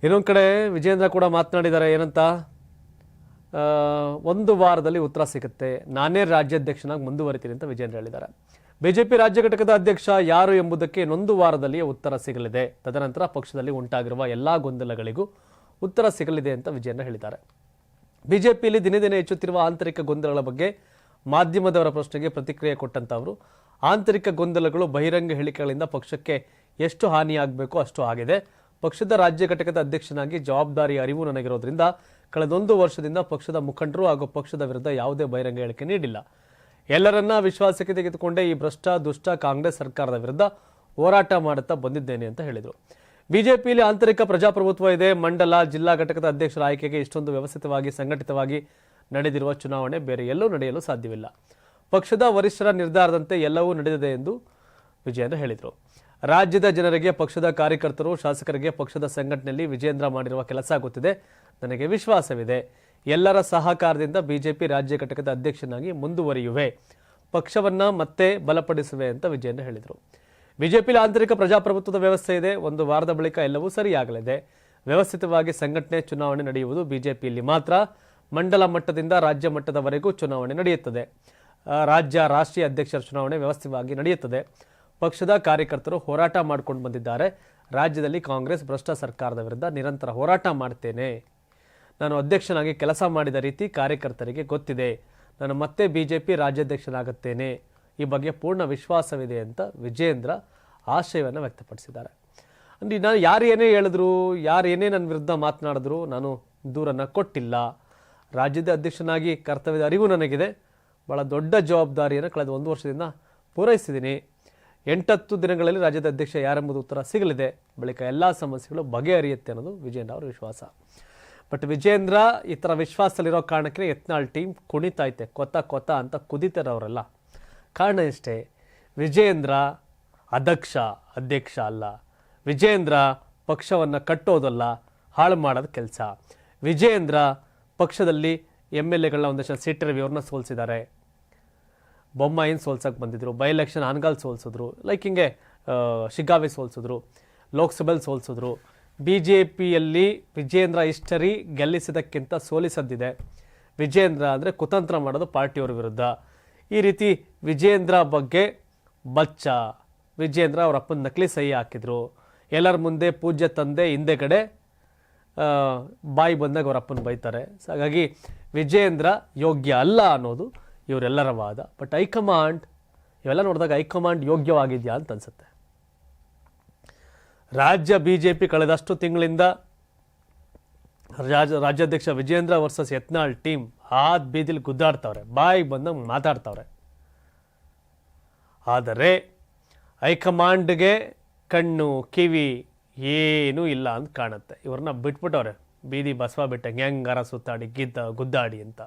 ಇನ್ನೊಂದು ಕಡೆ ವಿಜೇಂದ್ರ ಕೂಡ ಮಾತನಾಡಿದ್ದಾರೆ. ಏನಂತ, ಒಂದು ವಾರದಲ್ಲಿ ಉತ್ತರ ಸಿಗುತ್ತೆ, ನಾನೇ ರಾಜ್ಯಾಧ್ಯಕ್ಷನಾಗಿ ಮುಂದುವರಿತೀನಿ ಅಂತ ವಿಜೇಂದ್ರ ಹೇಳಿದ್ದಾರೆ. ಬಿಜೆಪಿ ರಾಜ್ಯ ಘಟಕದ ಅಧ್ಯಕ್ಷ ಯಾರು ಎಂಬುದಕ್ಕೆ ಇನ್ನೊಂದು ವಾರದಲ್ಲಿಯೇ ಉತ್ತರ ಸಿಗಲಿದೆ. ತದನಂತರ ಪಕ್ಷದಲ್ಲಿ ಉಂಟಾಗಿರುವ ಎಲ್ಲಾ ಗೊಂದಲಗಳಿಗೂ ಉತ್ತರ ಸಿಗಲಿದೆ ಅಂತ ವಿಜೇಂದ್ರ ಹೇಳಿದ್ದಾರೆ. ಬಿಜೆಪಿಯಲ್ಲಿ ದಿನೇ ದಿನೇ ಹೆಚ್ಚುತ್ತಿರುವ ಆಂತರಿಕ ಗೊಂದಲಗಳ ಬಗ್ಗೆ ಮಾಧ್ಯಮದವರ ಪ್ರಶ್ನೆಗೆ ಪ್ರತಿಕ್ರಿಯೆ ಕೊಟ್ಟಂತ ಅವರು, ಆಂತರಿಕ ಗೊಂದಲಗಳು ಬಹಿರಂಗ ಹೇಳಿಕೆಗಳಿಂದ ಪಕ್ಷಕ್ಕೆ ಎಷ್ಟು ಹಾನಿಯಾಗಬೇಕೋ ಅಷ್ಟು ಆಗಿದೆ. ಪಕ್ಷದ ರಾಜ್ಯ ಘಟಕದ ಅಧ್ಯಕ್ಷನಾಗಿ ಜವಾಬ್ದಾರಿ ಅರಿವು ನನಗಿರೋದ್ರಿಂದ ಕಳೆದೊಂದು ವರ್ಷದಿಂದ ಪಕ್ಷದ ಮುಖಂಡರು ಹಾಗೂ ಪಕ್ಷದ ವಿರುದ್ಧ ಯಾವುದೇ ಬಹಿರಂಗ ಹೇಳಿಕೆ ನೀಡಿಲ್ಲ. ಎಲ್ಲರನ್ನ ವಿಶ್ವಾಸಕ್ಕೆ ತೆಗೆದುಕೊಂಡೇ ಈ ಭ್ರಷ್ಟ ದುಷ್ಟ ಕಾಂಗ್ರೆಸ್ ಸರ್ಕಾರದ ವಿರುದ್ಧ ಹೋರಾಟ ಮಾಡುತ್ತಾ ಬಂದಿದ್ದೇನೆ ಅಂತ ಹೇಳಿದರು. ಬಿಜೆಪಿಯಲ್ಲಿ ಆಂತರಿಕ ಪ್ರಜಾಪ್ರಭುತ್ವ ಇದೆ. ಮಂಡಲ, ಜಿಲ್ಲಾ ಘಟಕದ ಅಧ್ಯಕ್ಷರ ಆಯ್ಕೆಗೆ ಇಷ್ಟೊಂದು ವ್ಯವಸ್ಥಿತವಾಗಿ ಸಂಘಟಿತವಾಗಿ ನಡೆದಿರುವ ಚುನಾವಣೆ ಬೇರೆ ಎಲ್ಲೂ ನಡೆಯಲು ಸಾಧ್ಯವಿಲ್ಲ. ಪಕ್ಷದ ವರಿಷ್ಠರ ನಿರ್ಧಾರದಂತೆ ಎಲ್ಲವೂ ನಡೆದಿದೆ ಎಂದು ವಿಜೇಂದ್ರ ಹೇಳಿದರು. ರಾಜ್ಯದ ಜನರಿಗೆ, ಪಕ್ಷದ ಕಾರ್ಯಕರ್ತರು, ಶಾಸಕರಿಗೆ ಪಕ್ಷದ ಸಂಘಟನೆಯಲ್ಲಿ ವಿಜೇಂದ್ರ ಮಾಡಿರುವ ಕೆಲಸ ಗೊತ್ತಿದೆ. ನನಗೆ ವಿಶ್ವಾಸವಿದೆ. ಎಲ್ಲರ ಸಹಕಾರದಿಂದ ಬಿಜೆಪಿ ರಾಜ್ಯ ಘಟಕದ ಅಧ್ಯಕ್ಷನಾಗಿ ಮುಂದುವರಿಯುವೆ. ಪಕ್ಷವನ್ನ ಮತ್ತೆ ಬಲಪಡಿಸುವೆ ಅಂತ ವಿಜೇಂದ್ರ ಹೇಳಿದರು. ಬಿಜೆಪಿಯಲ್ಲಿ ಆಂತರಿಕ ಪ್ರಜಾಪ್ರಭುತ್ವದ ವ್ಯವಸ್ಥೆ ಇದೆ. ಒಂದು ವಾರದ ಬಳಿಕ ಎಲ್ಲವೂ ಸರಿಯಾಗಲಿದೆ. ವ್ಯವಸ್ಥಿತವಾಗಿ ಸಂಘಟನೆ, ಚುನಾವಣೆ ನಡೆಯುವುದು ಬಿಜೆಪಿಯಲ್ಲಿ ಮಾತ್ರ. ಮಂಡಲ ಮಟ್ಟದಿಂದ ರಾಜ್ಯ ಮಟ್ಟದವರೆಗೂ ಚುನಾವಣೆ ನಡೆಯುತ್ತದೆ. ರಾಷ್ಟ್ರೀಯ ಅಧ್ಯಕ್ಷರ ಚುನಾವಣೆ ವ್ಯವಸ್ಥಿತವಾಗಿ ನಡೆಯುತ್ತದೆ. ಪಕ್ಷದ ಕಾರ್ಯಕರ್ತರು ಹೋರಾಟ ಮಾಡಿಕೊಂಡು ಬಂದಿದ್ದಾರೆ. ರಾಜ್ಯದಲ್ಲಿ ಕಾಂಗ್ರೆಸ್ ಭ್ರಷ್ಟ ಸರ್ಕಾರದ ವಿರುದ್ಧ ನಿರಂತರ ಹೋರಾಟ ಮಾಡ್ತೇನೆ. ನಾನು ಅಧ್ಯಕ್ಷನಾಗಿ ಕೆಲಸ ಮಾಡಿದ ರೀತಿ ಕಾರ್ಯಕರ್ತರಿಗೆ ಗೊತ್ತಿದೆ. ನಾನು ಮತ್ತೆ ಬಿಜೆಪಿ ರಾಜ್ಯಾಧ್ಯಕ್ಷನಾಗುತ್ತೇನೆ. ಈ ಬಗ್ಗೆ ಪೂರ್ಣ ವಿಶ್ವಾಸವಿದೆ ಅಂತ ವಿಜೇಂದ್ರ ಆಶಯವನ್ನು ವ್ಯಕ್ತಪಡಿಸಿದ್ದಾರೆ. ಅಂದರೆ ನಾನು ಯಾರು ಏನೇ ಹೇಳಿದ್ರು, ಯಾರು ಏನೇ ನನ್ನ ವಿರುದ್ಧ ಮಾತನಾಡಿದ್ರು ನಾನು ದೂರನ್ನು ಕೊಟ್ಟಿಲ್ಲ. ರಾಜ್ಯದ ಅಧ್ಯಕ್ಷನಾಗಿ ಕರ್ತವ್ಯದ ಅರಿವು ನನಗಿದೆ. ಭಾಳ ದೊಡ್ಡ ಜವಾಬ್ದಾರಿಯನ್ನು ಕಳೆದ 1 ವರ್ಷದಿಂದ ಪೂರೈಸಿದ್ದೀನಿ. 8-10 ದಿನಗಳಲ್ಲಿ ರಾಜ್ಯದ ಅಧ್ಯಕ್ಷ ಯಾರೆಂಬುದು ಉತ್ತರ ಸಿಗಲಿದೆ. ಬಳಿಕ ಎಲ್ಲ ಸಮಸ್ಯೆಗಳು ಬಗೆಹರಿಯುತ್ತೆ ಅನ್ನೋದು ವಿಜೇಂದ್ರ ಅವರ ವಿಶ್ವಾಸ. ಬಟ್ ವಿಜೇಂದ್ರ ಈ ಥರ ವಿಶ್ವಾಸದಲ್ಲಿರೋ ಕಾರಣಕ್ಕೆ ಯತ್ನಾಳ್ ಟೀಮ್ ಕುಣಿತೈತೆ, ಕೊತ್ತ ಅಂತ ಕುದಿತಾರೆ ಅವರೆಲ್ಲ. ಕಾರಣ ಇಷ್ಟೇ, ವಿಜೇಂದ್ರ ಅಧ್ಯಕ್ಷ ಅಲ್ಲ. ವಿಜೇಂದ್ರ ಪಕ್ಷವನ್ನು ಕಟ್ಟೋದಲ್ಲ, ಹಾಳು ಮಾಡೋದು ಕೆಲಸ. ವಿಜೇಂದ್ರ ಪಕ್ಷದಲ್ಲಿ MLAಗಳನ್ನ ಒಂದಷ್ಟು ಸೀಟ್ ರಿವ್ಯೂರ್ನ ಸೋಲಿಸಿದ್ದಾರೆ. ಬೊಮ್ಮಾಯಿನ ಸೋಲ್ಸಕ್ಕೆ ಬಂದಿದ್ರು, ಬೈ ಎಲೆಕ್ಷನ್ ಹಾನಗಲ್ ಸೋಲ್ಸಿದ್ರು, ಲೈಕ್ ಹಿಂಗೆ ಶಿಗ್ಗಾವಿ ಸೋಲ್ಸಿದ್ರು, ಲೋಕಸಭೆಯಲ್ಲಿ ಸೋಲ್ಸಿದ್ರು. ಬಿಜೆಪಿಯಲ್ಲಿ ವಿಜೇಂದ್ರ ಹಿಸ್ಟರಿ ಗೆಲ್ಲಿಸಿದಕ್ಕಿಂತ ಸೋಲಿಸದ್ದಿದೆ. ವಿಜೇಂದ್ರ ಅಂದರೆ ಕುತಂತ್ರ ಮಾಡೋದು ಪಾರ್ಟಿಯವರ ವಿರುದ್ಧ. ಈ ರೀತಿ ವಿಜೇಂದ್ರ ಬಗ್ಗೆ ಬಚ್ಚ, ವಿಜೇಂದ್ರ ಅವ್ರ ಅಪ್ಪನ ನಕಲಿ ಸಹಿ ಹಾಕಿದ್ರು. ಎಲ್ಲರ ಮುಂದೆ ಪೂಜ್ಯ ತಂದೆ, ಹಿಂದೆಗಡೆ ಬಾಯಿ ಬಂದಾಗ ಅವ್ರ ಅಪ್ಪನ ಬೈತಾರೆ. ಸೊ ಹಾಗಾಗಿ ವಿಜೇಂದ್ರ ಯೋಗ್ಯ ಅಲ್ಲ ಅನ್ನೋದು ಇವರೆಲ್ಲರ ವಾದ. ಬಟ್ ಹೈಕಮಾಂಡ್ ಇವೆಲ್ಲ ನೋಡಿದಾಗ ಹೈಕಮಾಂಡ್ ಯೋಗ್ಯವಾಗಿದೆಯಾ ಅಂತ ಅನ್ಸುತ್ತೆ. ರಾಜ್ಯ ಬಿಜೆಪಿ ಕಳೆದಷ್ಟು ತಿಂಗಳಿಂದ ರಾಜ್ಯಾಧ್ಯಕ್ಷ ವಿಜೇಂದ್ರ ವರ್ಸಸ್ ಯತ್ನಾಳ್ ಟೀಮ್ ಬೀದಿಲಿ ಗುದ್ದಾಡ್ತಾವ್ರೆ, ಬಾಯಿಗೆ ಬಂದಂಗೆ ಮಾತಾಡ್ತಾವ್ರೆ. ಆದರೆ ಹೈಕಮಾಂಡ್ಗೆ ಕಣ್ಣು ಕಿವಿ ಏನೂ ಇಲ್ಲ ಅಂತ ಕಾಣುತ್ತೆ. ಇವ್ರನ್ನ ಬಿಟ್ಬಿಟ್ಟವ್ರೆ, ಬೀದಿ ಬಸವ ಬಿಟ್ಟಂಗೆ ಹೆಂಗಾರ ಸುತ್ತಾಡಿ ಗುದ್ದಾಡಿ ಅಂತ.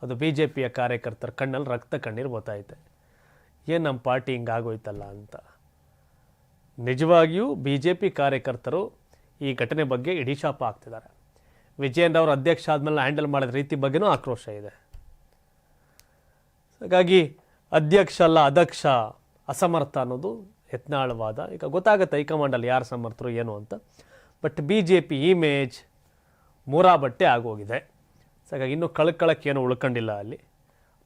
ಅದು ಬಿಜೆಪಿಯ ಕಾರ್ಯಕರ್ತರ ಕಣ್ಣಲ್ಲಿ ರಕ್ತ ಕಣ್ಣೀರು ಗೊತ್ತಾಯ್ತೆ. ಏನು ನಮ್ಮ ಪಾರ್ಟಿ ಹಿಂಗಾಗೋಯ್ತಲ್ಲ ಅಂತ. ನಿಜವಾಗಿಯೂ ಬಿಜೆಪಿ ಕಾರ್ಯಕರ್ತರು ಈ ಘಟನೆ ಬಗ್ಗೆ ಇಡೀ ಶಾಪ ಆಗ್ತಿದ್ದಾರೆ. ವಿಜೇಂದ್ರ ಅವರು ಅಧ್ಯಕ್ಷ ಆದಮೇಲೆ ಹ್ಯಾಂಡಲ್ ಮಾಡಿದ ರೀತಿ ಬಗ್ಗೆನೂ ಆಕ್ರೋಶ ಇದೆ. ಹಾಗಾಗಿ ಅಧ್ಯಕ್ಷ ಅಲ್ಲ ಅದಕ್ಷ, ಅಸಮರ್ಥ ಅನ್ನೋದು ಯತ್ನಾಳವಾದ. ಈಗ ಗೊತ್ತಾಗುತ್ತೆ ಹೈಕಮಾಂಡಲ್ಲಿ ಯಾರು ಸಮರ್ಥರು ಏನು ಅಂತ. ಬಟ್ ಬಿಜೆಪಿ ಇಮೇಜ್ ಮೂರಾಬಟ್ಟೆ ಆಗೋಗಿದೆ. ಹಾಗಾಗಿ ಇನ್ನೂ ಕಳ್ಕೊಳ್ಳೋಕ್ಕೆ ಏನು ಉಳ್ಕೊಂಡಿಲ್ಲ ಅಲ್ಲಿ,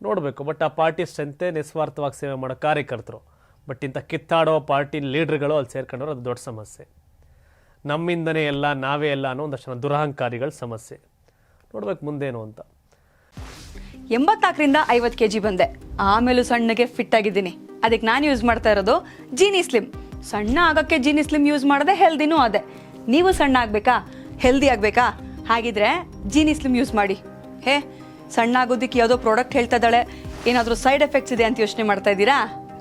ನೋಡಬೇಕು. ಬಟ್ ಆ ಪಾರ್ಟಿ ಸ್ಟ್ರೆಂತೆ ನಿಸ್ವಾರ್ಥವಾಗಿ ಸೇವೆ ಮಾಡೋ ಕಾರ್ಯಕರ್ತರು. ಬಟ್ ಇಂಥ ಕಿತ್ತಾಡೋ ಪಾರ್ಟಿ ಲೀಡ್ರ್ಗಳು ಅಲ್ಲಿ ಸೇರ್ಕೊಂಡ್ರೆ ಅದು ದೊಡ್ಡ ಸಮಸ್ಯೆ. ನಮ್ಮಿಂದನೇ ಎಲ್ಲ, ನಾವೇ ಎಲ್ಲ ಅನ್ನೋ ಒಂದಷ್ಟು ಜನ ದುರಹಂಕಾರಿಗಳ ಸಮಸ್ಯೆ. ನೋಡ್ಬೇಕು ಮುಂದೇನು ಅಂತ. 84ರಿಂದ 50 kg ಬಂದೆ, ಆಮೇಲೂ ಸಣ್ಣಗೆ ಫಿಟ್ ಆಗಿದ್ದೀನಿ. ಅದಕ್ಕೆ ನಾನು ಯೂಸ್ ಮಾಡ್ತಾ ಇರೋದು ಜೀನಿ ಸ್ಲಿಮ್. ಸಣ್ಣ ಆಗೋಕ್ಕೆ ಜೀನಿ ಸ್ಲಿಮ್ ಯೂಸ್ ಮಾಡಿದೆ, ಹೆಲ್ದಿನೂ ಅದೇ. ನೀವು ಸಣ್ಣ ಆಗಬೇಕಾ, ಹೆಲ್ದಿ ಆಗಬೇಕಾ? ಹಾಗಿದ್ರೆ ಜೀನಿ ಸ್ಲಿಮ್ ಯೂಸ್ ಮಾಡಿ. ಸಣ್ಣ ಆಗೋದಕ್ಕೆ ಯಾವುದೋ ಪ್ರಾಡಕ್ಟ್ ಹೇಳ್ತಾ ಇದ್ದಾಳೆ, ಏನಾದರೂ ಸೈಡ್ ಎಫೆಕ್ಟ್ಸ್ ಇದೆ ಅಂತ ಯೋಚನೆ ಮಾಡ್ತಾ ಇದ್ದೀರಾ?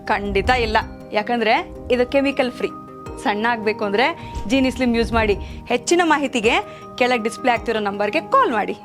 ಖಂಡಿತ ಇಲ್ಲ, ಯಾಕಂದರೆ ಇದು ಕೆಮಿಕಲ್ ಫ್ರೀ. ಸಣ್ಣ ಆಗಬೇಕು ಅಂದರೆ ಜೀನಿ ಸ್ಲಿಮ್ ಯೂಸ್ ಮಾಡಿ. ಹೆಚ್ಚಿನ ಮಾಹಿತಿಗೆ ಕೆಳಗೆ ಡಿಸ್ಪ್ಲೇ ಆಗ್ತಿರೋ ನಂಬರ್ಗೆ ಕಾಲ್ ಮಾಡಿ.